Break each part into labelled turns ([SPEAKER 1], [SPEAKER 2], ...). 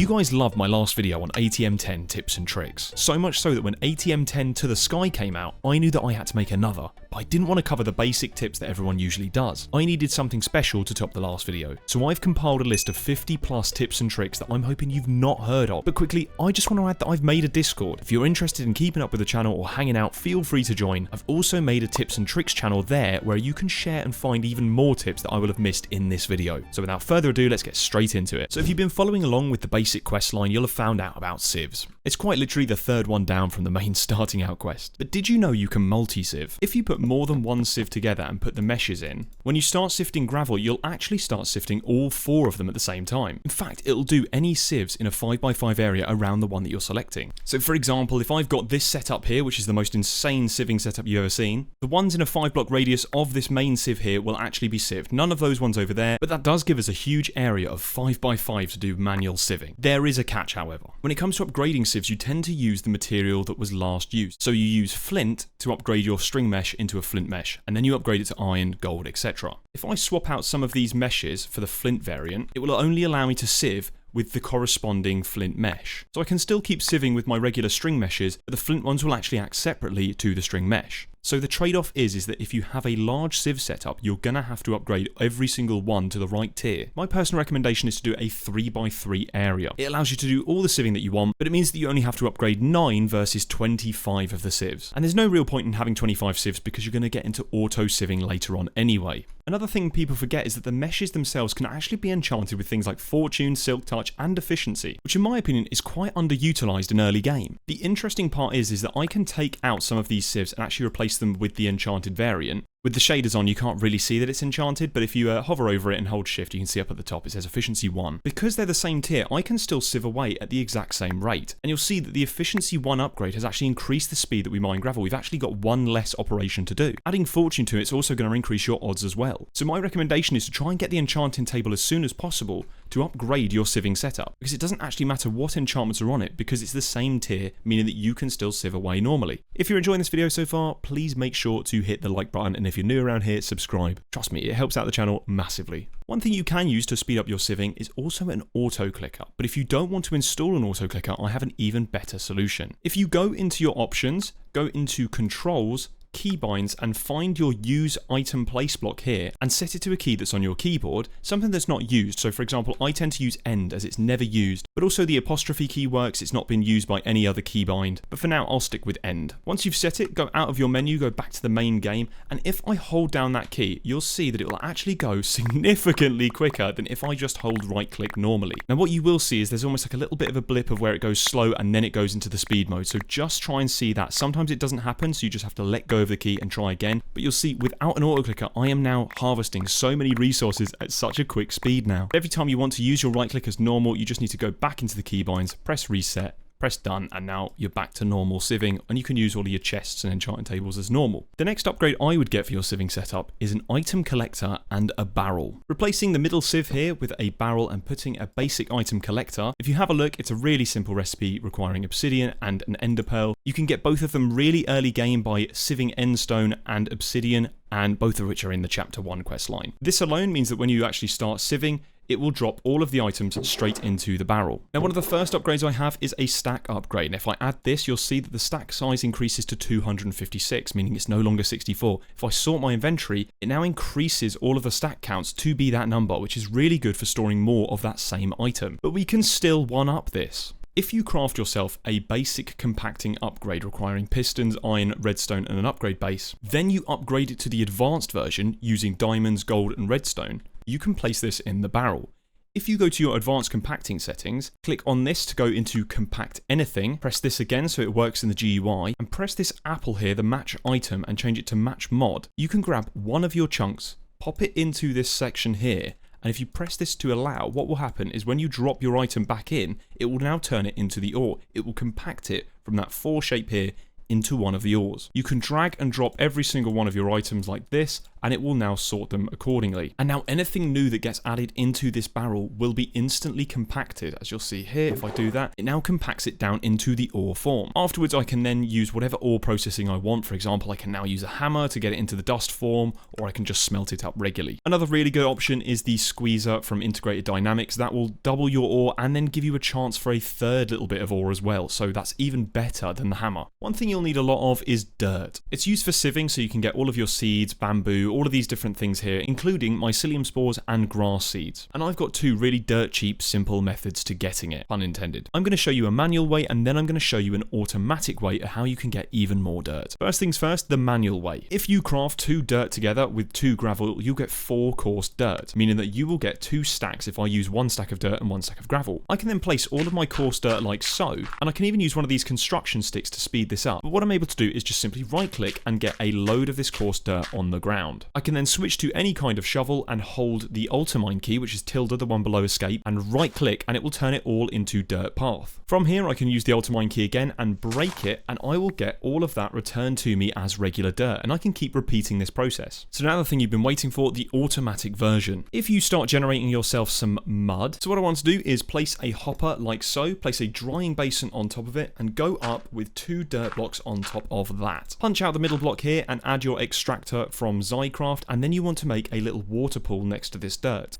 [SPEAKER 1] You guys loved my last video on ATM10 tips and tricks, so much so that when ATM10 to the Sky came out, I knew that I had to make another, but I didn't want to cover the basic tips that everyone usually does. I needed something special to top the last video, so I've compiled a list of 50 plus tips and tricks that I'm hoping you've not heard of. But quickly, I just want to add that I've made a Discord. If you're interested in keeping up with the channel or hanging out, feel free to join. I've also made a tips and tricks channel there where you can share and find even more tips that I will have missed in this video. So without further ado, let's get straight into it. So if you've been following along with the basic quest line, you'll have found out about sieves. It's quite literally the third one down from the main starting out quest. But did you know you can multi-sieve? If you put more than one sieve together and put the meshes in, when you start sifting gravel, you'll actually start sifting all 4 of them at the same time. In fact, it'll do any sieves in a 5x5 area around the one that you're selecting. So for example, if I've got this setup here, which is the most insane sieving setup you've ever seen, the ones in a 5 block radius of this main sieve here will actually be sieved. None of those ones over there, but that does give us a huge area of 5x5 to do manual sieving. There is a catch, however. When it comes to upgrading sieves, you tend to use the material that was last used. So you use flint to upgrade your string mesh into a flint mesh, and then you upgrade it to iron, gold, etc. If I swap out some of these meshes for the flint variant, it will only allow me to sieve with the corresponding flint mesh. So I can still keep sieving with my regular string meshes, but the flint ones will actually act separately to the string mesh. So the trade-off is that if you have a large sieve setup, you're gonna have to upgrade every single one to the right tier. My personal recommendation is to do a 3x3 area. It allows you to do all the sieving that you want, but it means that you only have to upgrade 9 versus 25 of the sieves. And there's no real point in having 25 sieves because you're gonna get into auto sieving later on anyway. Another thing people forget is that the meshes themselves can actually be enchanted with things like fortune, silk touch, and efficiency, which in my opinion is quite underutilized in early game. The interesting part is that I can take out some of these sieves and actually replace them with the enchanted variant. With the shaders on, you can't really see that it's enchanted, but if you hover over it and hold shift, you can see up at the top it says efficiency 1. Because they're the same tier, I can still sieve away at the exact same rate. And you'll see that the efficiency 1 upgrade has actually increased the speed that we mine gravel. We've actually got 1 less operation to do. Adding fortune to it's also going to increase your odds as well. So my recommendation is to try and get the enchanting table as soon as possible to upgrade your sieving setup, because it doesn't actually matter what enchantments are on it, because it's the same tier, meaning that you can still sieve away normally. If you're enjoying this video so far, please make sure to hit the like button, and if you're new around here, subscribe. Trust me, it helps out the channel massively. One thing you can use to speed up your sieving is also an auto clicker, but if you don't want to install an auto clicker, I have an even better solution. If you go into your options, go into controls, keybinds, and find your use item place block here and set it to a key that's on your keyboard, something that's not used. So for example, I tend to use end as it's never used, but also the apostrophe key works. It's not been used by any other keybind, but for now I'll stick with end. Once you've set it, go out of your menu, go back to the main game, and if I hold down that key, you'll see that it will actually go significantly quicker than if I just hold right click normally. Now what you will see is there's almost like a little bit of a blip of where it goes slow and then it goes into the speed mode, so just try and see that. Sometimes it doesn't happen, so you just have to let go of the key and try again, but you'll see without an auto clicker, I am now harvesting so many resources at such a quick speed now. Every time you want to use your right click as normal, you just need to go back into the keybinds, press reset, press done, and now you're back to normal sieving, and you can use all of your chests and enchanting tables as normal. The next upgrade I would get for your sieving setup is an item collector and a barrel. Replacing the middle sieve here with a barrel and putting a basic item collector. If you have a look, it's a really simple recipe requiring obsidian and an ender pearl. You can get both of them really early game by sieving endstone and obsidian, and both of which are in the chapter 1 quest line. This alone means that when you actually start sieving, it will drop all of the items straight into the barrel. Now one of the first upgrades I have is a stack upgrade, and if I add this, you'll see that the stack size increases to 256, meaning it's no longer 64. If I sort my inventory, it now increases all of the stack counts to be that number, which is really good for storing more of that same item. But we can still one-up this. If you craft yourself a basic compacting upgrade requiring pistons, iron, redstone, and an upgrade base, then you upgrade it to the advanced version using diamonds, gold, and redstone, you can place this in the barrel. If you go to your advanced compacting settings, click on this to go into compact anything, press this again so it works in the GUI, and press this apple here, the match item, and change it to match mod, you can grab one of your chunks, pop it into this section here, and if you press this to allow, what will happen is when you drop your item back in, it will now turn it into the ore. It will compact it from that 4 shape here into one of the ores. You can drag and drop every single one of your items like this, and it will now sort them accordingly. And now anything new that gets added into this barrel will be instantly compacted. As you'll see here, if I do that, it now compacts it down into the ore form. Afterwards, I can then use whatever ore processing I want. For example, I can now use a hammer to get it into the dust form, or I can just smelt it up regularly. Another really good option is the squeezer from Integrated Dynamics. That will double your ore and then give you a chance for a third little bit of ore as well, so that's even better than the hammer. One thing you'll need a lot of is dirt. It's used for sieving, so you can get all of your seeds, bamboo, all of these different things here, including mycelium spores and grass seeds. And I've got two really dirt cheap, simple methods to getting it, pun intended. I'm going to show you a manual way, and then I'm going to show you an automatic way of how you can get even more dirt. First things first, the manual way. If you craft 2 dirt together with 2 gravel, you'll get 4 coarse dirt, meaning that you will get 2 stacks if I use 1 stack of dirt and 1 stack of gravel. I can then place all of my coarse dirt like so, and I can even use one of these construction sticks to speed this up. But what I'm able to do is just simply right click and get a load of this coarse dirt on the ground. I can then switch to any kind of shovel and hold the Ultimine key, which is tilde, the one below escape, and right click, and it will turn it all into dirt path. From here I can use the Ultimine key again and break it, and I will get all of that returned to me as regular dirt, and I can keep repeating this process. So now the thing you've been waiting for, the automatic version. If you start generating yourself some mud, so what I want to do is place a hopper like so, place a drying basin on top of it, and go up with 2 dirt blocks on top of that. Punch out the middle block here and add your extractor from Zycraft, and then you want to make a little water pool next to this dirt.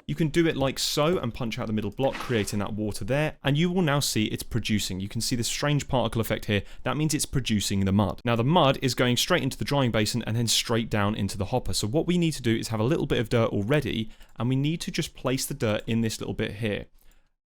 [SPEAKER 1] You can do it like so and punch out the middle block, creating that water there, and you will now see it's producing. You can see this strange particle effect here. That means it's producing the mud. Now the mud is going straight into the drying basin and then straight down into the hopper. So what we need to do is have a little bit of dirt already, and we need to just place the dirt in this little bit here.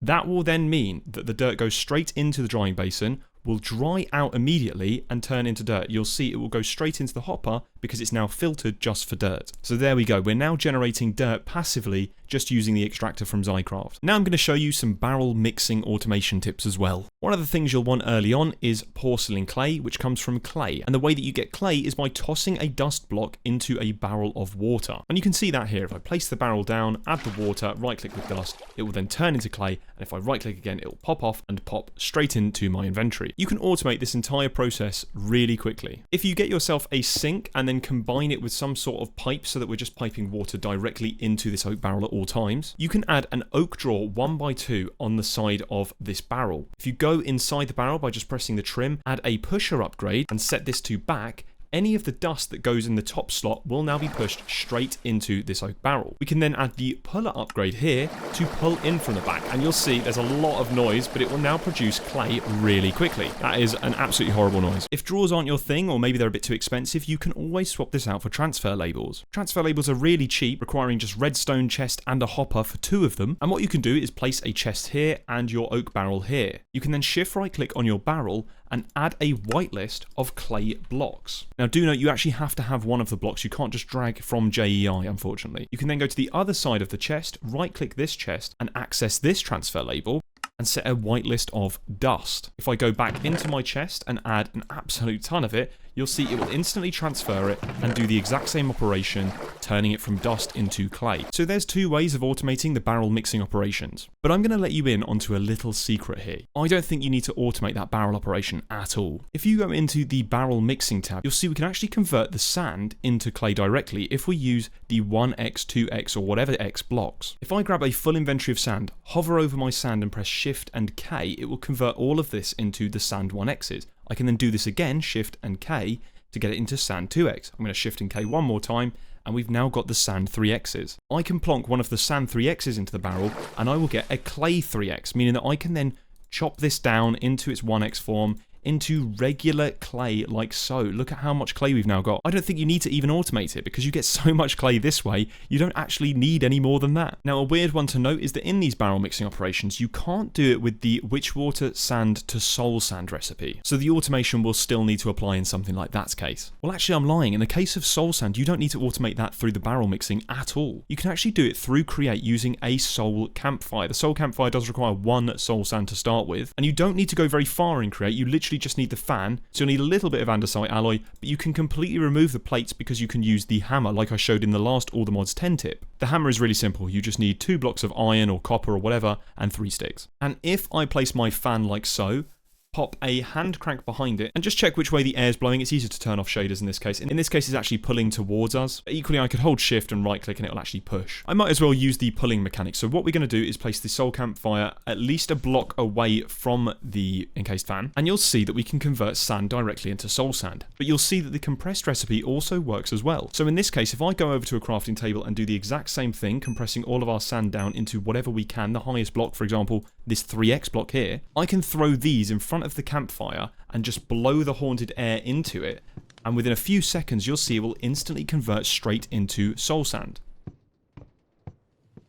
[SPEAKER 1] That will then mean that the dirt goes straight into the drying basin, will dry out immediately and turn into dirt. You'll see it will go straight into the hopper because it's now filtered just for dirt. So there we go. We're now generating dirt passively just using the extractor from Zycraft. Now I'm going to show you some barrel mixing automation tips as well. One of the things you'll want early on is porcelain clay, which comes from clay. And the way that you get clay is by tossing a dust block into a barrel of water. And you can see that here. If I place the barrel down, add the water, right click with dust, it will then turn into clay. And if I right click again, it will pop off and pop straight into my inventory. You can automate this entire process really quickly. If you get yourself a sink and then combine it with some sort of pipe so that we're just piping water directly into this oak barrel at all times, you can add an oak drawer 1x2 on the side of this barrel. If you go inside the barrel by just pressing the trim, add a pusher upgrade and set this to back, any of the dust that goes in the top slot will now be pushed straight into this oak barrel. We can then add the puller upgrade here to pull in from the back, and you'll see there's a lot of noise, but it will now produce clay really quickly. That is an absolutely horrible noise. If drawers aren't your thing, or maybe they're a bit too expensive, you can always swap this out for transfer labels. Transfer labels are really cheap, requiring just redstone chest and a hopper for 2 of them, and what you can do is place a chest here and your oak barrel here. You can then shift right click on your barrel and add a whitelist of clay blocks. Now do note you actually have to have one of the blocks, you can't just drag from JEI unfortunately. You can then go to the other side of the chest, right click this chest and access this transfer label and set a whitelist of dust. If I go back into my chest and add an absolute ton of it, you'll see it will instantly transfer it and do the exact same operation, turning it from dust into clay. So there's 2 ways of automating the barrel mixing operations. But I'm going to let you in onto a little secret here. I don't think you need to automate that barrel operation at all. If you go into the barrel mixing tab, you'll see we can actually convert the sand into clay directly if we use the 1x, 2x or whatever x blocks. If I grab a full inventory of sand, hover over my sand and press Shift and K, it will convert all of this into the sand 1x's. I can then do this again, Shift and K, to get it into sand 2x. I'm going to Shift and K one more time, and we've now got the sand 3x's. I can plonk one of the sand 3x's into the barrel, and I will get a clay 3x, meaning that I can then chop this down into its 1x form, into regular clay like so. Look at how much clay we've now got. I don't think you need to even automate it because you get so much clay this way, you don't actually need any more than that. Now a weird one to note is that in these barrel mixing operations, you can't do it with the Witchwater sand to soul sand recipe. So the automation will still need to apply in something like that's case. Well actually I'm lying. In the case of soul sand, you don't need to automate that through the barrel mixing at all. You can actually do it through create using a soul campfire. The soul campfire does require 1 soul sand to start with, and you don't need to go very far in create. You literally just need the fan, so you'll need a little bit of andesite alloy, but you can completely remove the plates because you can use the hammer like I showed in the last All the Mods 10 tip. The hammer is really simple. You just need 2 blocks of iron or copper or whatever and 3 sticks. And if I place my fan like so, pop a hand crank behind it, and just check which way the air's blowing. It's easier to turn off shaders in this case. In this case, it's actually pulling towards us. Equally, I could hold shift and right click and it'll actually push. I might as well use the pulling mechanic. So what we're going to do is place the soul campfire at least a block away from the encased fan, and you'll see that we can convert sand directly into soul sand. But you'll see that the compressed recipe also works as well. So in this case, if I go over to a crafting table and do the exact same thing, compressing all of our sand down into whatever we can, the highest block, for example, this 3x block here, I can throw these in front of the campfire and just blow the haunted air into it, and within a few seconds you'll see it will instantly convert straight into soul sand.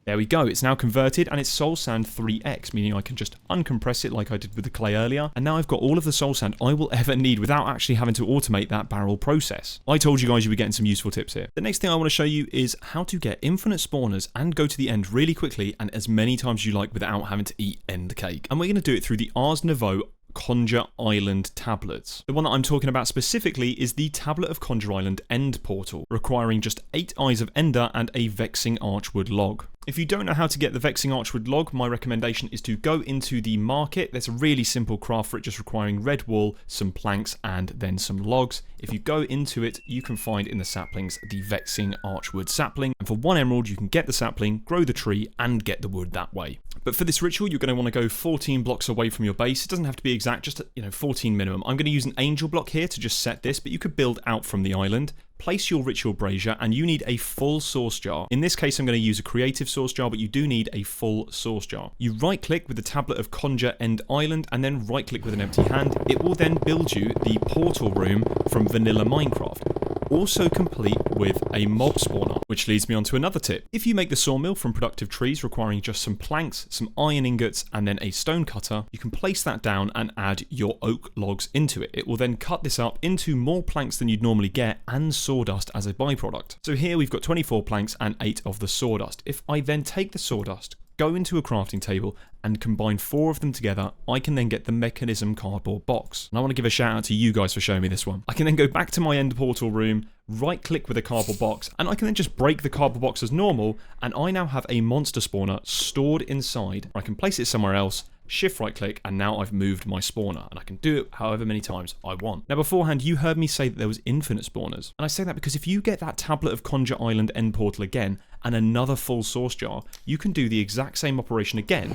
[SPEAKER 1] There we go, it's now converted and it's soul sand 3x, meaning I can just uncompress it like I did with the clay earlier, and now I've got all of the soul sand I will ever need without actually having to automate that barrel process. I told you guys you were getting some useful tips here. The next thing I want to show you is how to get infinite spawners and go to the end really quickly and as many times as you like without having to eat end cake. And we're going to do it through the Ars Nouveau Conjure Island tablets. The one that I'm talking about specifically is the Tablet of Conjure Island End Portal, requiring just 8 Eyes of Ender and a Vexing Archwood log. If you don't know how to get the Vexing Archwood log, my recommendation is to go into the market. There's a really simple craft for it, just requiring red wool, some planks, and then some logs. If you go into it, you can find in the saplings the Vexing Archwood sapling, and for 1 emerald you can get the sapling, grow the tree, and get the wood that way. But for this ritual, you're going to want to go 14 blocks away from your base. It doesn't have to be exact, just 14 minimum. I'm going to use an angel block here to just set this, but you could build out from the island. Place your ritual brazier, and you need a full source jar. In this case, I'm going to use a creative source jar, but you do need a full source jar. You right click with the Tablet of Conjure End Island, and then right click with an empty hand. It will then build you the portal room from vanilla Minecraft, also complete with a mob spawner, which leads me on to another tip. If you make the sawmill from productive trees requiring just some planks, some iron ingots, and then a stone cutter, you can place that down and add your oak logs into it. It will then cut this up into more planks than you'd normally get, and sawdust as a byproduct. So here we've got 24 planks and 8 of the sawdust. If I then take the sawdust, go into a crafting table, and combine 4 of them together, I can then get the mechanism cardboard box. And I want to give a shout out to you guys for showing me this one. I can then go back to my end portal room, right click with a cardboard box, and I can then just break the cardboard box as normal, and I now have a monster spawner stored inside. I can place it somewhere else, shift right click, and now I've moved my spawner, and I can do it however many times I want. Now beforehand, you heard me say that there was infinite spawners, and I say that because if you get that Tablet of Conjure Island end portal again, and another full source jar, you can do the exact same operation again,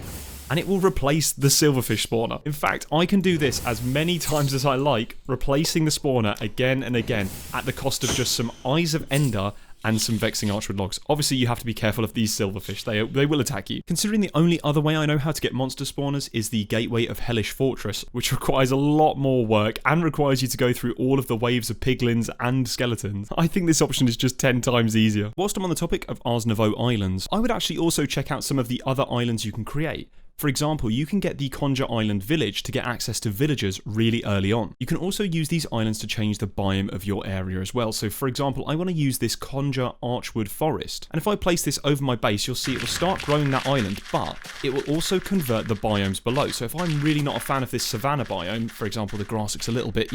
[SPEAKER 1] and it will replace the silverfish spawner. In fact, I can do this as many times as I like, replacing the spawner again and again, at the cost of just some Eyes of Ender and some Vexing Archwood logs. Obviously, you have to be careful of these silverfish. They will attack you. Considering the only other way I know how to get monster spawners is the Gateway of Hellish Fortress, which requires a lot more work and requires you to go through all of the waves of piglins and skeletons. I think this option is just 10 times easier. Whilst I'm on the topic of Ars Nouveau islands, I would actually also check out some of the other islands you can create. For example, you can get the Conjure Island Village to get access to villagers really early on. You can also use these islands to change the biome of your area as well. So for example, I want to use this Conjure Archwood Forest. And if I place this over my base, you'll see it will start growing that island, but it will also convert the biomes below. So if I'm really not a fan of this savanna biome, for example, the grass looks a little bit,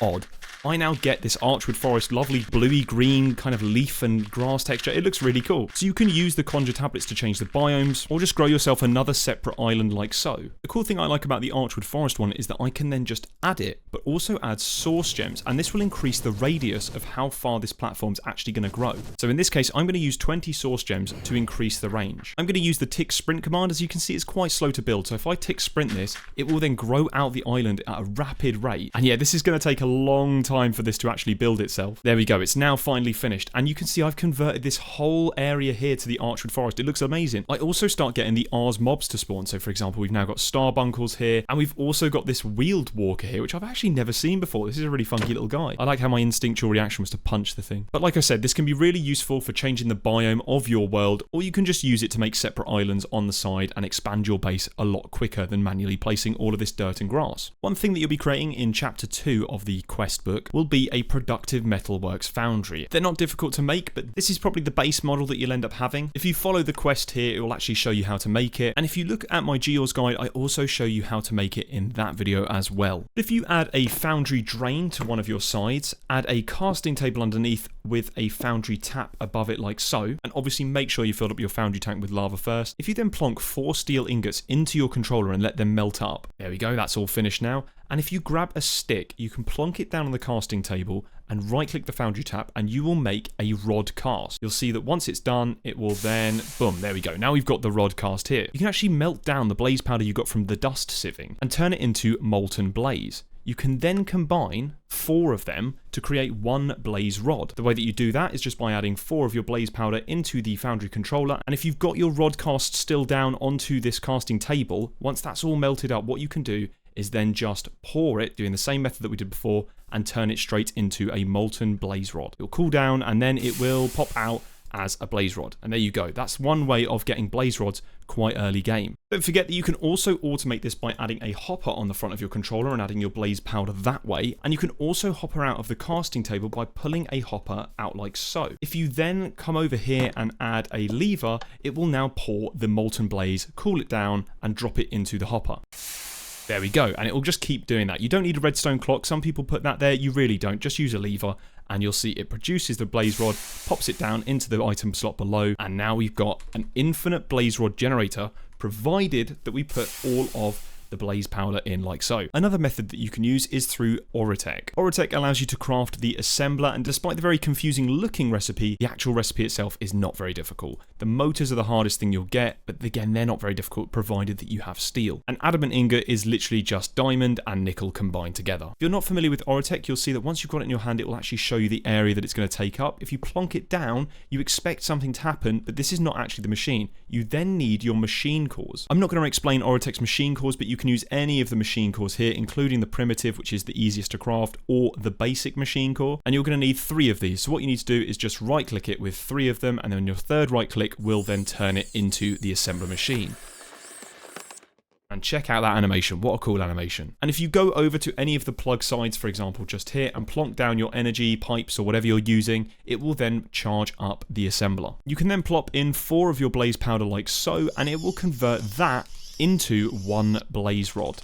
[SPEAKER 1] odd, I now get this Archwood Forest, lovely bluey green kind of leaf and grass texture. It looks really cool. So you can use the Conjure tablets to change the biomes, or just grow yourself another separate island like so. The cool thing I like about the Archwood Forest one is that I can then just add it, but also add source gems, and this will increase the radius of how far this platform's actually going to grow. So in this case, I'm going to use 20 source gems to increase the range. I'm going to use the tick sprint command. As you can see, it's quite slow to build, so if I tick sprint this, it will then grow out the island at a rapid rate. And yeah, this is going to take a long time for this to actually build itself. There we go, it's now finally finished, and you can see I've converted this whole area here to the Archwood Forest. It looks amazing. I also start getting the Ars mobs to spawn. So for example, we've now got starbunkles here, and we've also got this wheeled walker here, which I've actually never seen before. This is a really funky little guy. I like how my instinctual reaction was to punch the thing. But like I said, this can be really useful for changing the biome of your world, or you can just use it to make separate islands on the side and expand your base a lot quicker than manually placing all of this dirt and grass. One thing that you'll be creating in chapter 2 of the quest book will be a productive metalworks foundry. They're not difficult to make, but this is probably the base model that you'll end up having. If you follow the quest here, it will actually show you how to make it, and if you look at my Gears guide, I also show you how to make it in that video as well. If you add a foundry drain to one of your sides, add a casting table underneath with a foundry tap above it like so, and obviously make sure you filled up your foundry tank with lava first. If you then plonk 4 steel ingots into your controller and let them melt up, there we go, that's all finished now. And if you grab a stick, you can plonk it down on the casting table and right click the foundry tap and you will make a rod cast. You'll see that once it's done, it will then, boom, there we go. Now we've got the rod cast here. You can actually melt down the blaze powder you got from the dust sieving and turn it into molten blaze. You can then combine 4 of them to create 1 blaze rod. The way that you do that is just by adding 4 of your blaze powder into the foundry controller, and if you've got your rod cast still down onto this casting table, once that's all melted up, what you can do is then just pour it, doing the same method that we did before, and turn it straight into a molten blaze rod. It'll cool down and then it will pop out as a blaze rod. And there you go. That's one way of getting blaze rods quite early game. Don't forget that you can also automate this by adding a hopper on the front of your controller and adding your blaze powder that way. And you can also hopper out of the casting table by pulling a hopper out like so. If you then come over here and add a lever, it will now pour the molten blaze, cool it down, and drop it into the hopper. There we go, and it will just keep doing that. You don't need a redstone clock. Some people put that there. You really don't. Just use a lever, and you'll see it produces the blaze rod, pops it down into the item slot below, and now we've got an infinite blaze rod generator, provided that we put all of the blaze powder in like so. Another method that you can use is through Oratech. Oratech allows you to craft the assembler, and despite the very confusing looking recipe, the actual recipe itself is not very difficult. The motors are the hardest thing you'll get, but again, they're not very difficult provided that you have steel. An adamant ingot is literally just diamond and nickel combined together. If you're not familiar with Oratech, you'll see that once you've got it in your hand, it will actually show you the area that it's going to take up. If you plonk it down, you expect something to happen, but this is not actually the machine. You then need your machine cores. I'm not going to explain Oratech's machine cores, but you can use any of the machine cores here, including the primitive, which is the easiest to craft, or the basic machine core, and you're going to need 3 of these. So what you need to do is just right click it with 3 of them, and then your third right click will then turn it into the assembler machine. And check out that animation, what a cool animation. And if you go over to any of the plug sides, for example, just here, and plonk down your energy pipes or whatever you're using, it will then charge up the assembler. You can then plop in 4 of your blaze powder like so, and it will convert that into 1 blaze rod.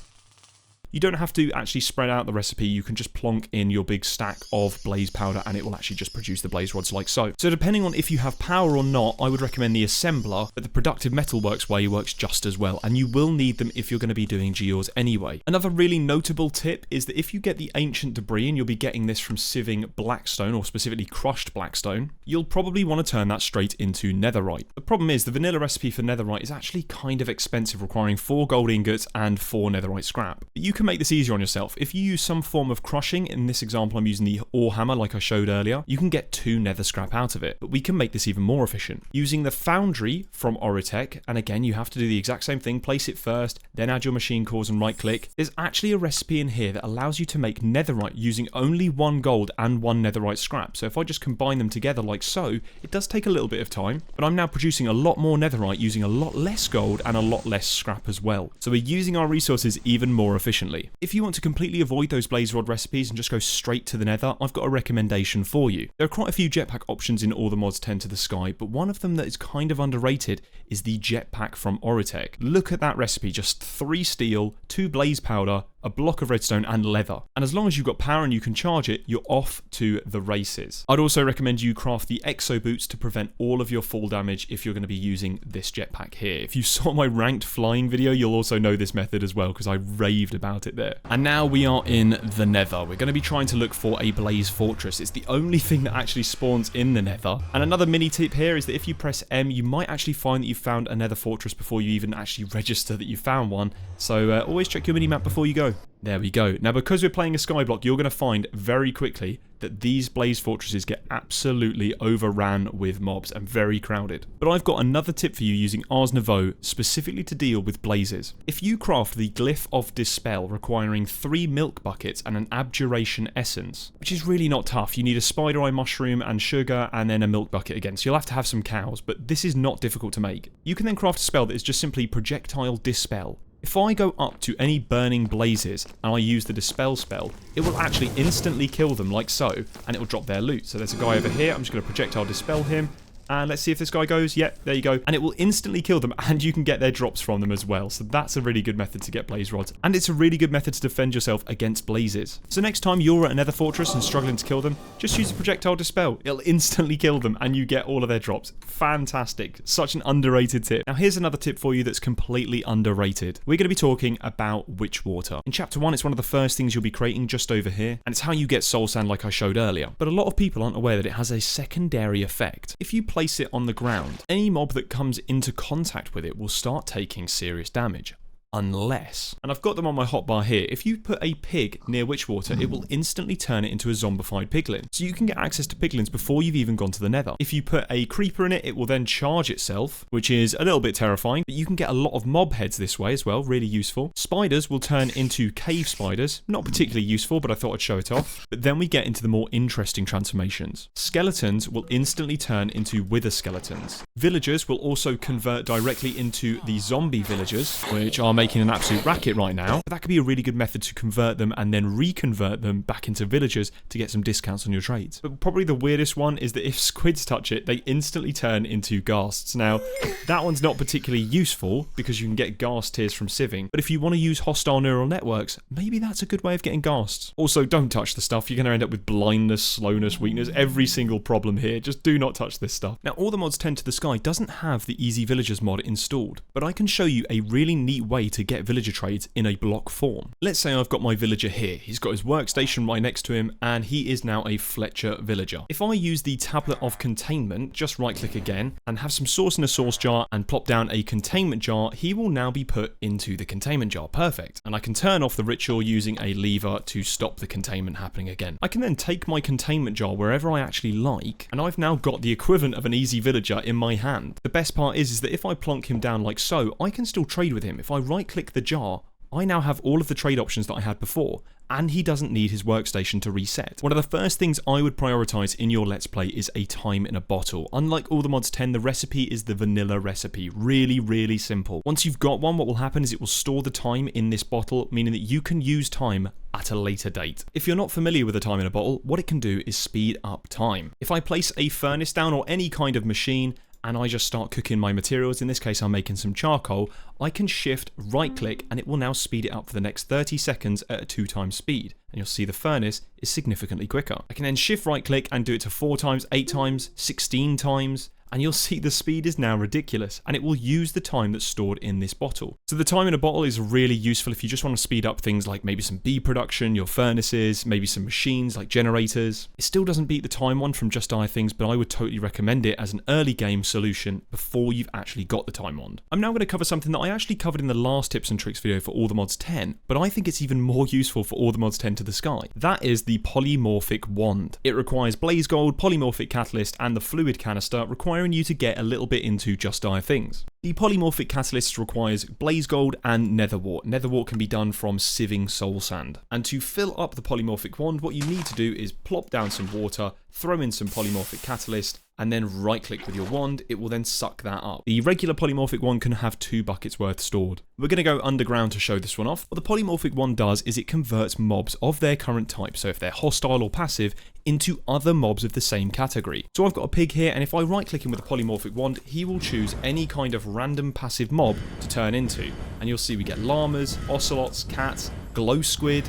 [SPEAKER 1] You don't have to actually spread out the recipe, you can just plonk in your big stack of blaze powder and it will actually just produce the blaze rods like so. So depending on if you have power or not, I would recommend the assembler, but the productive metalworks way works just as well, and you will need them if you're going to be doing gears anyway. Another really notable tip is that if you get the ancient debris, and you'll be getting this from sieving blackstone, or specifically crushed blackstone, you'll probably want to turn that straight into netherite. The problem is the vanilla recipe for netherite is actually kind of expensive, requiring 4 gold ingots and 4 netherite scrap. But you can make this easier on yourself. If you use some form of crushing, in this example I'm using the ore hammer like I showed earlier, you can get 2 nether scrap out of it. But we can make this even more efficient using the foundry from Oratech, and again you have to do the exact same thing, place it first, then add your machine cores and right click. There's actually a recipe in here that allows you to make netherite using only 1 gold and 1 netherite scrap. So if I just combine them together like so, it does take a little bit of time, but I'm now producing a lot more netherite using a lot less gold and a lot less scrap as well. So we're using our resources even more efficiently. If you want to completely avoid those blaze rod recipes and just go straight to the nether, I've got a recommendation for you. There are quite a few jetpack options in All the Mods 10 to the Sky, but one of them that is kind of underrated is the jetpack from Oratech. Look at that recipe, just 3 steel, 2 blaze powder, a block of redstone and leather. And as long as you've got power and you can charge it, you're off to the races. I'd also recommend you craft the exo boots to prevent all of your fall damage if you're going to be using this jetpack here. If you saw my ranked flying video, you'll also know this method as well, because I raved about it there. And now we are in the nether. We're going to be trying to look for a blaze fortress. It's the only thing that actually spawns in the nether. And another mini tip here is that if you press M, you might actually find that you've found a nether fortress before you even actually register that you found one. So always check your minimap before you go. There we go. Now, because we're playing a skyblock, you're going to find very quickly that these blaze fortresses get absolutely overran with mobs and very crowded. But I've got another tip for you using Ars Nouveau specifically to deal with blazes. If you craft the Glyph of Dispel requiring 3 milk buckets and an abjuration essence, which is really not tough, you need a spider eye mushroom and sugar and then a milk bucket again, so you'll have to have some cows, but this is not difficult to make. You can then craft a spell that is just simply Projectile Dispel. If I go up to any burning blazes and I use the Dispel spell, it will actually instantly kill them like so, and it will drop their loot. So there's a guy over here, I'm just going to Projectile Dispel him, And let's see if this guy goes. Yep, there you go. And it will instantly kill them, and you can get their drops from them as well. So that's a really good method to get blaze rods. And it's a really good method to defend yourself against blazes. So next time you're at a nether fortress and struggling to kill them, just use a projectile dispel. It'll instantly kill them, and you get all of their drops. Fantastic. Such an underrated tip. Now here's another tip for you that's completely underrated. We're going to be talking about witch water. In chapter 1, it's one of the first things you'll be creating just over here, and it's how you get soul sand like I showed earlier. But a lot of people aren't aware that it has a secondary effect. If you place it on the ground, any mob that comes into contact with it will start taking serious damage. Unless, and I've got them on my hotbar here, if you put a pig near witchwater, it will instantly turn it into a zombified piglin. So you can get access to piglins before you've even gone to the nether. If you put a creeper in it, it will then charge itself, which is a little bit terrifying, but you can get a lot of mob heads this way as well, really useful. Spiders will turn into cave spiders, not particularly useful, but I thought I'd show it off. But then we get into the more interesting transformations. Skeletons will instantly turn into wither skeletons. Villagers will also convert directly into the zombie villagers, which are making an absolute racket right now. But that could be a really good method to convert them and then reconvert them back into villagers to get some discounts on your trades. But probably the weirdest one is that if squids touch it, they instantly turn into ghasts. Now, that one's not particularly useful because you can get ghast tears from sieving. But if you want to use hostile neural networks, maybe that's a good way of getting ghasts. Also, don't touch the stuff. You're going to end up with blindness, slowness, weakness, every single problem here. Just do not touch this stuff. Now, All the Mods 10 to the Sky doesn't have the Easy Villagers mod installed, but I can show you a really neat way to get villager trades in a block form. Let's say I've got my villager here. He's got his workstation right next to him, and he is now a Fletcher villager. If I use the tablet of containment, just right click again, and have some sauce in a sauce jar and plop down a containment jar, he will now be put into the containment jar. Perfect. And I can turn off the ritual using a lever to stop the containment happening again. I can then take my containment jar wherever I actually like, and I've now got the equivalent of an easy villager in my hand. The best part is that if I plonk him down like so, I can still trade with him. If I right click the jar, I now have all of the trade options that I had before, and he doesn't need his workstation to reset. One of the first things I would prioritize in your Let's Play is a time in a bottle. Unlike All the Mods 10, the recipe is the vanilla recipe. Really, really simple. Once you've got one, what will happen is it will store the time in this bottle, meaning that you can use time at a later date. If you're not familiar with a time in a bottle, what it can do is speed up time. If I place a furnace down or any kind of machine, and I just start cooking my materials, in this case I'm making some charcoal, I can shift right click and it will now speed it up for the next 30 seconds at a 2x speed. And you'll see the furnace is significantly quicker. I can then shift right click and do it to 4 times, 8 times, 16 times, and you'll see the speed is now ridiculous, and it will use the time that's stored in this bottle. So the time in a bottle is really useful if you just want to speed up things like maybe some bee production, your furnaces, maybe some machines like generators. It still doesn't beat the time one from Just Die Things, but I would totally recommend it as an early game solution before you've actually got the time wand. I'm now going to cover something that I actually covered in the last tips and tricks video for All the Mods 10, but I think it's even more useful for All the Mods 10 to the Sky. That is the Polymorphic wand. It requires blaze gold, polymorphic catalyst, and the fluid canister, requiring you to get a little bit into Just Die Things. The polymorphic catalyst requires blaze gold and netherwort. Netherwort can be done from sieving soul sand. And to fill up the polymorphic wand, what you need to do is plop down some water, throw in some polymorphic catalyst, and then right click with your wand. It will then suck that up. The regular polymorphic wand can have 2 buckets worth stored. We're going to go underground to show this one off. What the polymorphic wand does is it converts mobs of their current type, so if they're hostile or passive, into other mobs of the same category. So I've got a pig here, and if I right click him with a polymorphic wand, he will choose any kind of random passive mob to turn into. And you'll see we get llamas, ocelots, cats, glow squid,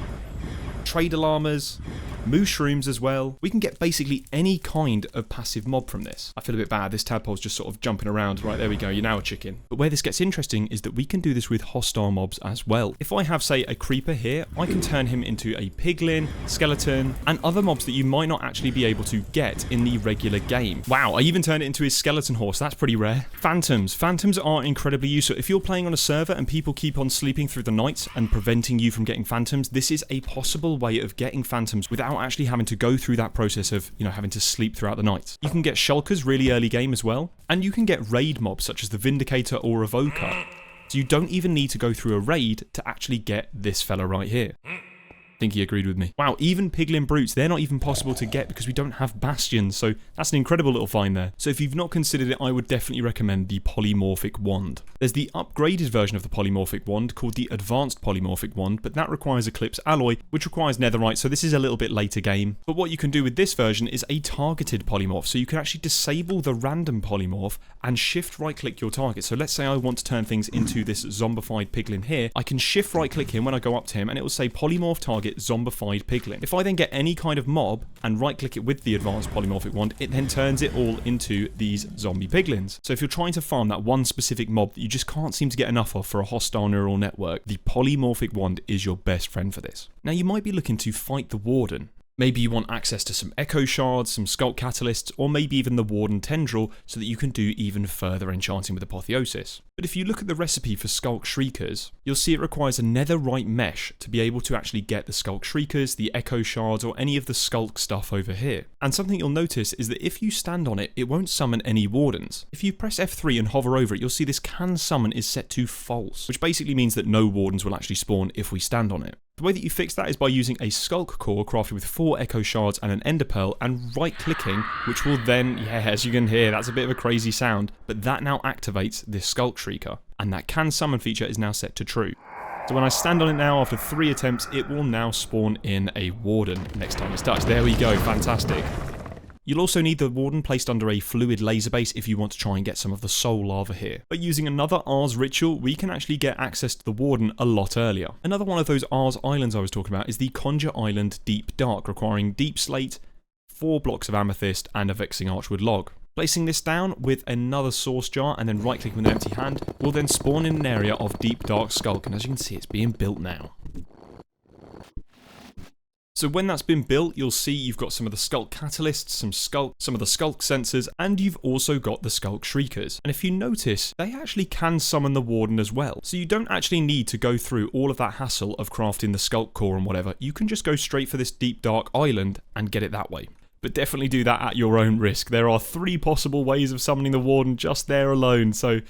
[SPEAKER 1] trader llamas, mushrooms as well. We can get basically any kind of passive mob from this. I feel a bit bad, this tadpole's just sort of jumping around. Right, there we go, you're now a chicken. But where this gets interesting is that we can do this with hostile mobs as well. If I have, say, a creeper here, I can turn him into a piglin, skeleton, and other mobs that you might not actually be able to get in the regular game. Wow, I even turned it into his skeleton horse. That's pretty rare. Phantoms. Phantoms are incredibly useful. If you're playing on a server and people keep on sleeping through the nights and preventing you from getting phantoms, this is a possible way of getting phantoms without actually having to go through that process of, having to sleep throughout the night. You can get shulkers really early game as well, and you can get raid mobs such as the Vindicator or Evoker. So you don't even need to go through a raid to actually get this fella right here. I think he agreed with me. Wow, even piglin brutes, they're not even possible to get because we don't have bastions, so that's an incredible little find there. So if you've not considered it, I would definitely recommend the Polymorphic Wand. There's the upgraded version of the Polymorphic Wand called the Advanced Polymorphic Wand, but that requires Eclipse Alloy, which requires Netherite, so this is a little bit later game. But what you can do with this version is a targeted polymorph, so you can actually disable the random polymorph and shift right click your target. So let's say I want to turn things into this zombified piglin here, I can shift right click him when I go up to him and it will say polymorph target zombified piglin. If I then get any kind of mob and right click it with the Advanced Polymorphic Wand, it then turns it all into these zombie piglins. So if you're trying to farm that one specific mob that you just can't seem to get enough of for a hostile neural network, the Polymorphic Wand is your best friend for this. Now you might be looking to fight the Warden. Maybe you want access to some Echo Shards, some Sculk Catalysts, or maybe even the Warden Tendril so that you can do even further enchanting with Apotheosis. But if you look at the recipe for Sculk Shriekers, you'll see it requires a Netherite mesh to be able to actually get the Sculk Shriekers, the Echo Shards, or any of the Sculk stuff over here. And something you'll notice is that if you stand on it, it won't summon any Wardens. If you press F3 and hover over it, you'll see this can summon is set to false, which basically means that no Wardens will actually spawn if we stand on it. The way that you fix that is by using a Sculk core crafted with 4 Echo Shards and an Ender Pearl and right clicking, which will then, yeah, as you can hear, that's a bit of a crazy sound, but that now activates this Sculk Shrieker, and that can summon feature is now set to true. So when I stand on it now after 3 attempts, it will now spawn in a Warden next time it's touched. There we go, fantastic. You'll also need the Warden placed under a fluid laser base if you want to try and get some of the soul lava here. But using another Ars ritual, we can actually get access to the Warden a lot earlier. Another one of those Ars islands I was talking about is the Conjure Island Deep Dark, requiring deep slate, 4 blocks of amethyst, and a vexing archwood log. Placing this down with another source jar and then right clicking with an empty hand will then spawn in an area of deep dark sculk, and as you can see it's being built now. So when that's been built, you'll see you've got some of the Sculk Catalysts, some of the Sculk Sensors, and you've also got the Sculk Shriekers. And if you notice, they actually can summon the Warden as well. So you don't actually need to go through all of that hassle of crafting the Sculk Core and whatever. You can just go straight for this Deep Dark Island and get it that way. But definitely do that at your own risk. There are 3 possible ways of summoning the Warden just there alone, so a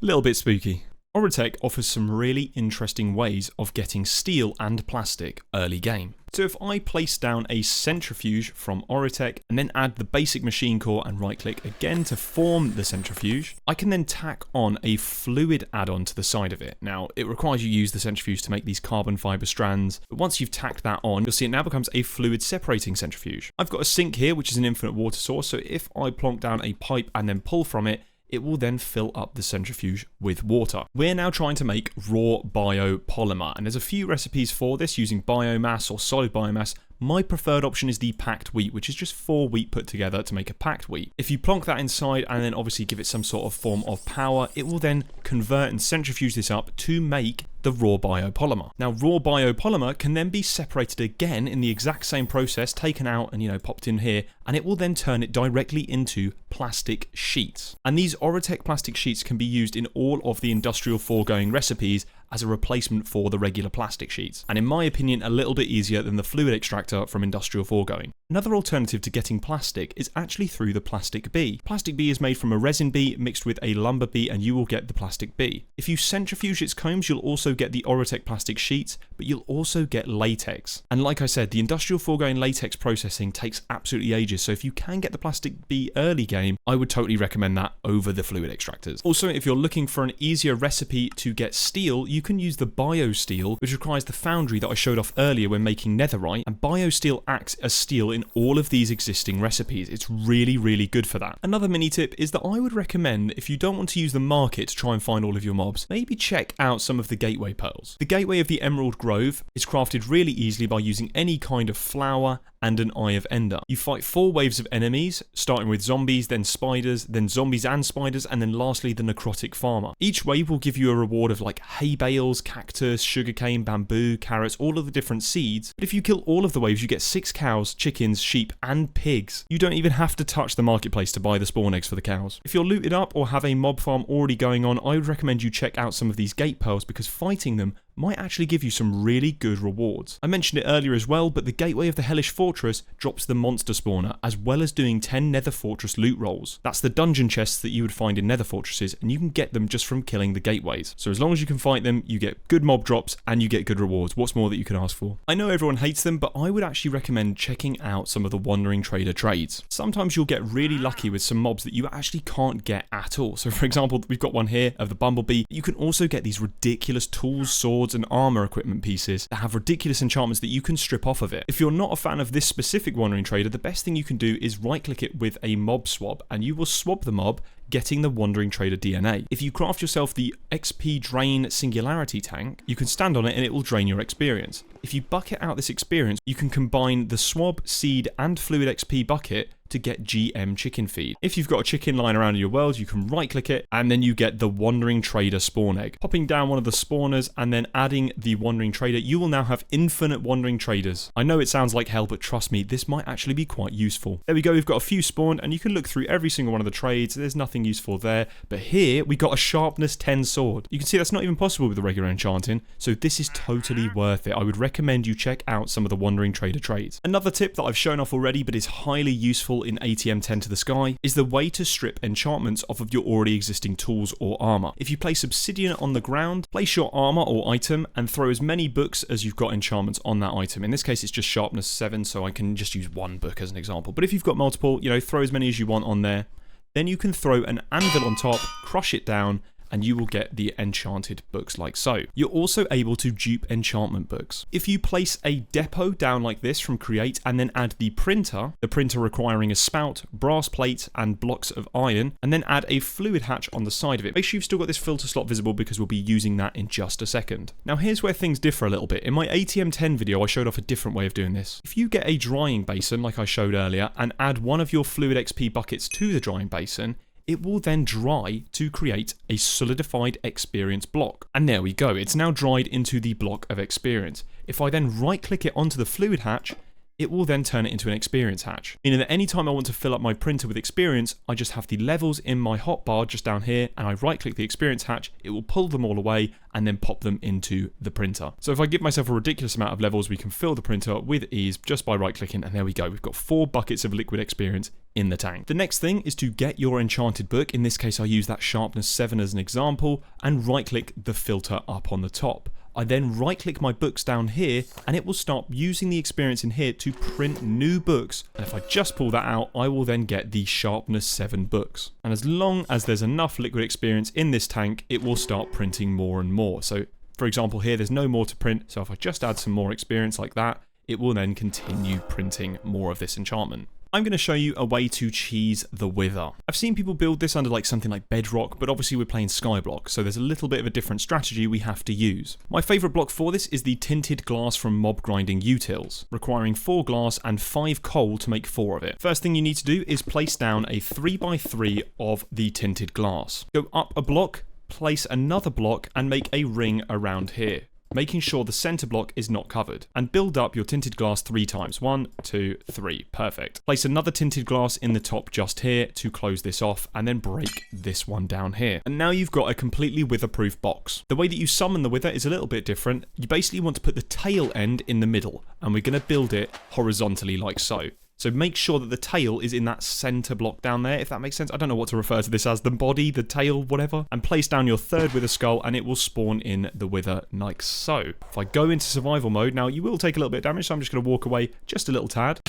[SPEAKER 1] little bit spooky. Oratech offers some really interesting ways of getting steel and plastic early game. So if I place down a centrifuge from Oratech and then add the basic machine core and right click again to form the centrifuge, I can then tack on a fluid add-on to the side of it. Now it requires you use the centrifuge to make these carbon fiber strands, but once you've tacked that on, you'll see it now becomes a fluid separating centrifuge. I've got a sink here which is an infinite water source, so if I plonk down a pipe and then pull from it, it will then fill up the centrifuge with water. We're now trying to make raw biopolymer, and there's a few recipes for this using biomass or solid biomass. My preferred option is the packed wheat, which is just 4 wheat put together to make a packed wheat. If you plonk that inside and then obviously give it some sort of form of power, it will then convert and centrifuge this up to make the raw biopolymer. Now, raw biopolymer can then be separated again in the exact same process, taken out and, popped in here, and it will then turn it directly into plastic sheets. And these Oratech plastic sheets can be used in all of the industrial foregoing recipes as a replacement for the regular plastic sheets, and in my opinion a little bit easier than the fluid extractor from industrial foregoing. Another alternative to getting plastic is actually through the plastic bee. Plastic bee is made from a resin bee mixed with a lumber bee, and you will get the plastic bee. If you centrifuge its combs, you'll also get the Oratech plastic sheets, but you'll also get latex. And like I said, the industrial foregoing latex processing takes absolutely ages, so if you can get the plastic bee early game, I would totally recommend that over the fluid extractors. Also, if you're looking for an easier recipe to get steel, you can use the biosteel, which requires the foundry that I showed off earlier when making netherite, and biosteel acts as steel in all of these existing recipes. It's really, really good for that. Another mini tip is that I would recommend, if you don't want to use the market to try and find all of your mobs, maybe check out some of the gateway pearls. The gateway of the Emerald Grove is crafted really easily by using any kind of flower and an Eye of Ender. You fight 4 waves of enemies, starting with zombies, then spiders, then zombies and spiders, and then lastly the necrotic farmer. Each wave will give you a reward of like hay bales, cactus, sugarcane, bamboo, carrots, all of the different seeds. But if you kill all of the waves, you get 6 cows, chickens, sheep, and pigs. You don't even have to touch the marketplace to buy the spawn eggs for the cows. If you're looted up or have a mob farm already going on, I would recommend you check out some of these gate pearls because fighting them might actually give you some really good rewards. I mentioned it earlier as well, but the gateway of the Hellish Fortress drops the monster spawner, as well as doing 10 Nether Fortress loot rolls. That's the dungeon chests that you would find in Nether Fortresses, and you can get them just from killing the gateways. So as long as you can fight them, you get good mob drops and you get good rewards. What's more that you can ask for? I know everyone hates them, but I would actually recommend checking out some of the Wandering Trader trades. Sometimes you'll get really lucky with some mobs that you actually can't get at all. So for example, we've got one here of the Bumblebee. You can also get these ridiculous tools, swords, and armor equipment pieces that have ridiculous enchantments that you can strip off of it. If you're not a fan of this specific Wandering Trader, the best thing you can do is right click it with a mob swap, and you will swap the mob, getting the Wandering Trader DNA. If you craft yourself the XP Drain Singularity tank, you can stand on it and it will drain your experience. If you bucket out this experience, you can combine the Swab, Seed, and Fluid XP bucket to get GM chicken feed. If you've got a chicken lying around in your world, you can right click it and then you get the Wandering Trader spawn egg. Popping down one of the spawners and then adding the Wandering Trader, you will now have infinite Wandering Traders. I know it sounds like hell, but trust me, this might actually be quite useful. There we go, we've got a few spawned and you can look through every single one of the trades. There's nothing useful there, but here we got a sharpness 10 sword. You can see that's not even possible with the regular enchanting, so this is totally worth it. I would recommend you check out some of the Wandering Trader trades. Another tip that I've shown off already but is highly useful in ATM10 to the Sky is the way to strip enchantments off of your already existing tools or armor. If you place obsidian on the ground, place your armor or item and throw as many books as you've got enchantments on that item. In this case it's just sharpness 7, so I can just use one book as an example, but if you've got multiple, you know, throw as many as you want on there. Then you can throw an anvil on top, crush it down, and you will get the enchanted books like so. You're also able to dupe enchantment books. If you place a depot down like this from Create and then add the printer requiring a spout, brass plate, and blocks of iron, and then add a fluid hatch on the side of it. Make sure you've still got this filter slot visible because we'll be using that in just a second. Now here's where things differ a little bit. In my ATM10 video, I showed off a different way of doing this. If you get a drying basin like I showed earlier and add one of your fluid XP buckets to the drying basin, it will then dry to create a solidified experience block. And there we go, it's now dried into the block of experience. If I then right click it onto the fluid hatch, it will then turn it into an experience hatch. Meaning that anytime I want to fill up my printer with experience, I just have the levels in my hotbar just down here, and I right click the experience hatch, it will pull them all away and then pop them into the printer. So if I give myself a ridiculous amount of levels, we can fill the printer with ease just by right clicking, and there we go, we've got 4 buckets of liquid experience in the tank. The next thing is to get your enchanted book. In this case I use that sharpness 7 as an example, and right click the filter up on the top. I then right click my books down here and it will start using the experience in here to print new books, and if I just pull that out I will then get the sharpness 7 books, and as long as there's enough liquid experience in this tank it will start printing more and more. So for example here there's no more to print, so if I just add some more experience like that, it will then continue printing more of this enchantment. I'm going to show you a way to cheese the Wither. I've seen people build this under like something like Bedrock, but obviously we're playing Skyblock, so there's a little bit of a different strategy we have to use. My favourite block for this is the tinted glass from Mob Grinding Utils, requiring 4 glass and 5 coal to make 4 of it. First thing you need to do is place down a 3x3 of the tinted glass. Go up a block, place another block, and make a ring around here, making sure the center block is not covered, and build up your tinted glass 3 times. 1, 2, 3. Perfect. Place another tinted glass in the top just here to close this off, and then break this one down here. And now you've got a completely wither-proof box. The way that you summon the wither is a little bit different. You basically want to put the tail end in the middle, and we're going to build it horizontally like so. So make sure that the tail is in that center block down there, if that makes sense. I don't know what to refer to this as, the body, the tail, whatever. And place down your 3rd wither skull and it will spawn in the wither like so. If I go into survival mode, now you will take a little bit of damage, so I'm just going to walk away just a little tad.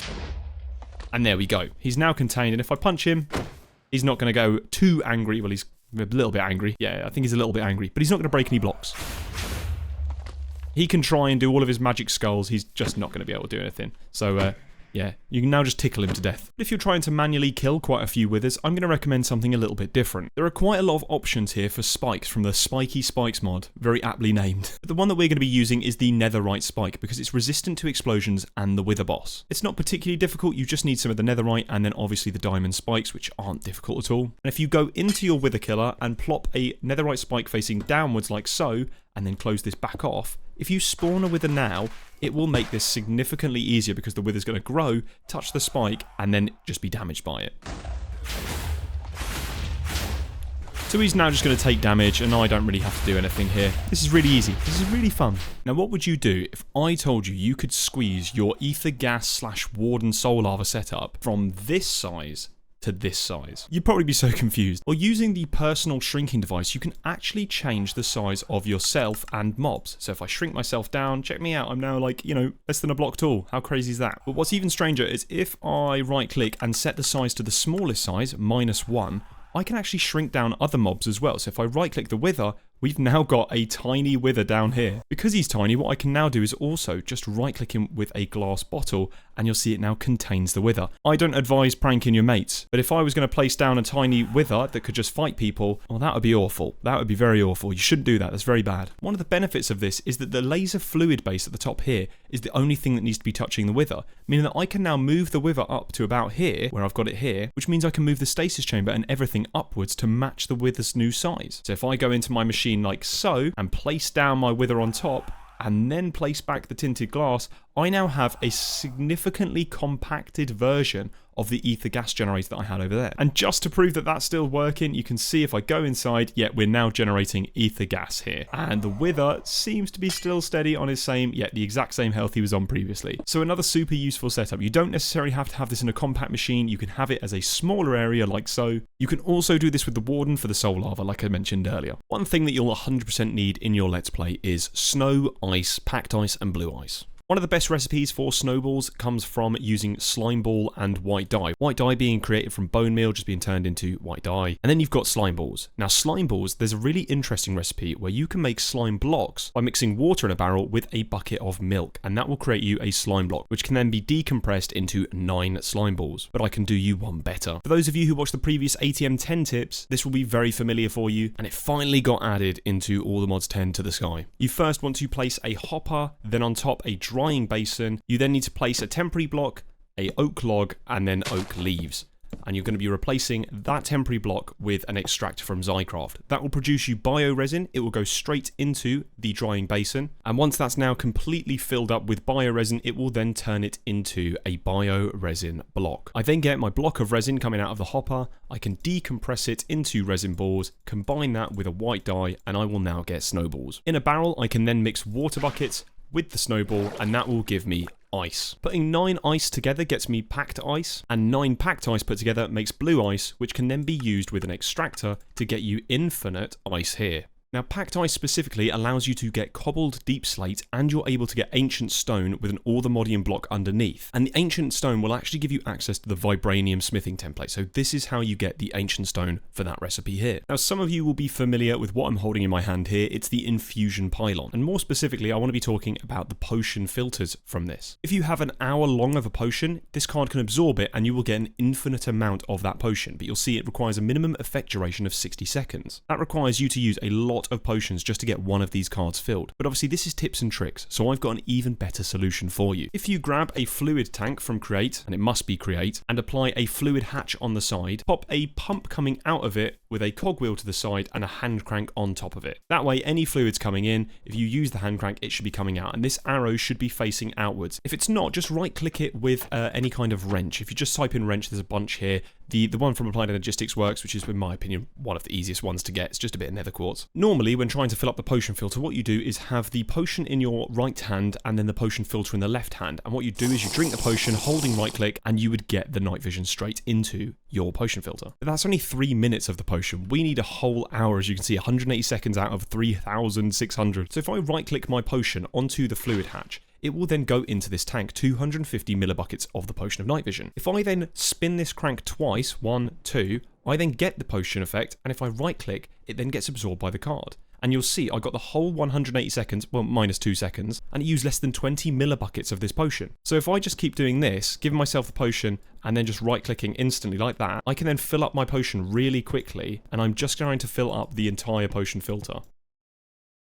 [SPEAKER 1] And there we go. He's now contained, and if I punch him, he's not going to go too angry. Well, he's a little bit angry. Yeah, I think he's a little bit angry, but he's not going to break any blocks. He can try and do all of his magic skulls, he's just not going to be able to do anything. So, yeah, you can now just tickle him to death. But if you're trying to manually kill quite a few withers, I'm going to recommend something a little bit different. There are quite a lot of options here for spikes from the Spiky Spikes mod, very aptly named. But the one that we're going to be using is the Netherite spike, because it's resistant to explosions and the wither boss. It's not particularly difficult, you just need some of the Netherite and then obviously the diamond spikes, which aren't difficult at all. And if you go into your wither killer and plop a Netherite spike facing downwards like so, and then close this back off, if you spawn a wither now, it will make this significantly easier because the wither's going to grow, touch the spike, and then just be damaged by it. So he's now just going to take damage, and I don't really have to do anything here. This is really easy. This is really fun. Now, what would you do if I told you you could squeeze your ether gas / Warden soul lava setup from this size to this size? You'd probably be so confused. Well, using the personal shrinking device, you can actually change the size of yourself and mobs. So if I shrink myself down, check me out, I'm now like, you know, less than a block tall. How crazy is that? But what's even stranger is if I right click and set the size to the smallest size, -1, I can actually shrink down other mobs as well. So if I right click the wither, we've now got a tiny wither down here. Because he's tiny, what I can now do is also just right click him with a glass bottle, and you'll see it now contains the wither. I don't advise pranking your mates, but if I was going to place down a tiny wither that could just fight people, well, that would be awful. That would be very awful. You shouldn't do that. That's very bad. One of the benefits of this is that the laser fluid base at the top here is the only thing that needs to be touching the wither, meaning that I can now move the wither up to about here, where I've got it here, which means I can move the stasis chamber and everything upwards to match the wither's new size. So if I go into my machine like so, and place down my wither on top, and then place back the tinted glass, I now have a significantly compacted version of the ether gas generator that I had over there. And just to prove that that's still working, you can see if I go inside, yeah, we're now generating ether gas here. And the wither seems to be still steady on his same, yeah, the exact same health he was on previously. So another super useful setup. You don't necessarily have to have this in a compact machine. You can have it as a smaller area like so. You can also do this with the Warden for the soul lava, like I mentioned earlier. One thing that you'll 100% need in your Let's Play is snow, ice, packed ice, and blue ice. One of the best recipes for snowballs comes from using slimeball and white dye. White dye being created from bone meal, just being turned into white dye. And then you've got slime balls. Now slime balls, there's a really interesting recipe where you can make slime blocks by mixing water in a barrel with a bucket of milk. And that will create you a slime block, which can then be decompressed into 9 slime balls. But I can do you one better. For those of you who watched the previous ATM10 tips, this will be very familiar for you. And it finally got added into all the mods 10 to the sky. You first want to place a hopper, then on top a drying basin. You then need to place a temporary block, a oak log, and then oak leaves. And you're going to be replacing that temporary block with an extractor from Zycraft. That will produce you bioresin. It will go straight into the drying basin. And once that's now completely filled up with bioresin, it will then turn it into a bioresin block. I then get my block of resin coming out of the hopper. I can decompress it into resin balls, combine that with a white dye, and I will now get snowballs. In a barrel, I can then mix water buckets with the snowball, and that will give me ice. Putting 9 ice together gets me packed ice, and 9 packed ice put together makes blue ice, which can then be used with an extractor to get you infinite ice here. Now, packed ice specifically allows you to get cobbled deep slate, and you're able to get ancient stone with an Orthomodium block underneath. And the ancient stone will actually give you access to the vibranium smithing template. So this is how you get the ancient stone for that recipe here. Now, some of you will be familiar with what I'm holding in my hand here. It's the infusion pylon. And more specifically, I want to be talking about the potion filters from this. If you have an hour long of a potion, this card can absorb it, and you will get an infinite amount of that potion. But you'll see it requires a minimum effect duration of 60 seconds. That requires you to use a lot of potions just to get one of these cards filled. But obviously this is tips and tricks, so I've got an even better solution for you. If you grab a fluid tank from Create, and it must be Create, and apply a fluid hatch on the side, pop a pump coming out of it with a cogwheel to the side and a hand crank on top of it. That way any fluids coming in, if you use the hand crank, it should be coming out, and this arrow should be facing outwards. If it's not, just right click it with any kind of wrench. If you just type in wrench, there's a bunch here. The one from Applied Energistics works, which is, in my opinion, one of the easiest ones to get. It's just a bit of nether quartz. Normally, when trying to fill up the potion filter, what you do is have the potion in your right hand and then the potion filter in the left hand. And what you do is you drink the potion, holding right click, and you would get the night vision straight into your potion filter. But that's only 3 minutes of the potion. We need a whole hour, as you can see, 180 seconds out of 3,600. So if I right click my potion onto the fluid hatch, it will then go into this tank, 250 millibuckets of the potion of night vision. If I then spin this crank twice, 1, 2, I then get the potion effect, and if I right click, it then gets absorbed by the card. And you'll see I got the whole 180 seconds, well, minus 2 seconds, and it used less than 20 millibuckets of this potion. So if I just keep doing this, giving myself the potion, and then just right clicking instantly like that, I can then fill up my potion really quickly, and I'm just going to fill up the entire potion filter.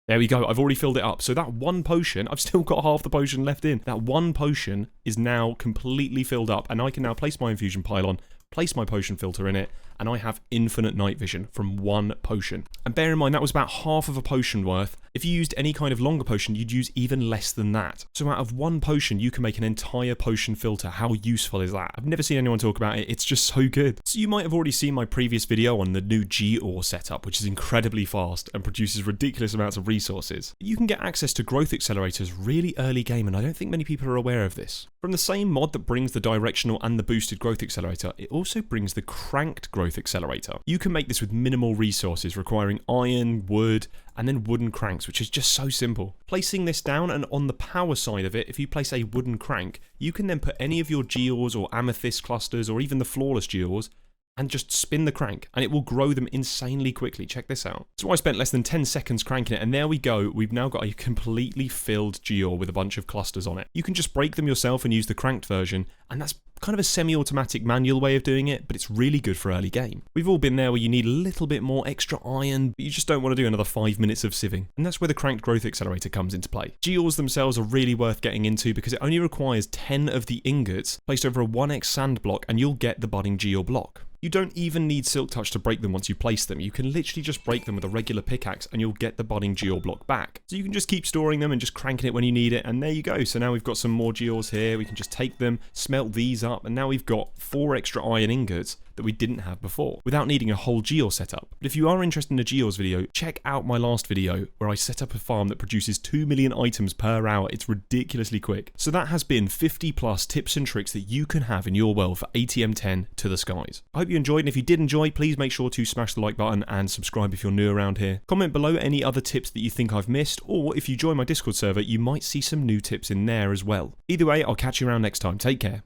[SPEAKER 1] There we go, I've already filled it up. So that one potion, I've still got half the potion left in. That one potion is now completely filled up, and I can now place my infusion pylon, place my potion filter in it, and I have infinite night vision from one potion. And bear in mind, that was about half of a potion worth. If you used any kind of longer potion, you'd use even less than that. So out of one potion, you can make an entire potion filter. How useful is that? I've never seen anyone talk about it. It's just so good. So you might have already seen my previous video on the new G-Ore setup, which is incredibly fast and produces ridiculous amounts of resources. You can get access to growth accelerators really early game, and I don't think many people are aware of this. From the same mod that brings the directional and the boosted growth accelerator, it also brings the cranked growth accelerator. You can make this with minimal resources, requiring iron, wood, and then wooden cranks, which is just so simple. Placing this down, and on the power side of it, if you place a wooden crank, you can then put any of your gears or amethyst clusters or even the flawless gears and just spin the crank, and it will grow them insanely quickly. Check this out. So I spent less than 10 seconds cranking it, and there we go. We've now got a completely filled gear with a bunch of clusters on it. You can just break them yourself and use the cranked version, and that's kind of a semi-automatic manual way of doing it, but it's really good for early game. We've all been there where you need a little bit more extra iron, but you just don't want to do another 5 minutes of sieving. And that's where the cranked growth accelerator comes into play. Gears themselves are really worth getting into because it only requires 10 of the ingots placed over a 1x sand block, and you'll get the budding gear block. You don't even need Silk Touch to break them once you place them. You can literally just break them with a regular pickaxe and you'll get the budding gear block back. So you can just keep storing them and just cranking it when you need it, and there you go. So now we've got some more gears here. We can just take them, smelt these up, and now we've got 4 extra iron ingots that we didn't have before without needing a whole gear setup. But if you are interested in a gears video, check out my last video where I set up a farm that produces 2 million items per hour. It's ridiculously quick. So that has been 50 plus tips and tricks that you can have in your world for ATM10 to the skies. I hope you enjoyed, and if you did enjoy, please make sure to smash the like button and subscribe if you're new around here. Comment below any other tips that you think I've missed, or if you join my Discord server, you might see some new tips in there as well. Either way, I'll catch you around next time. Take care.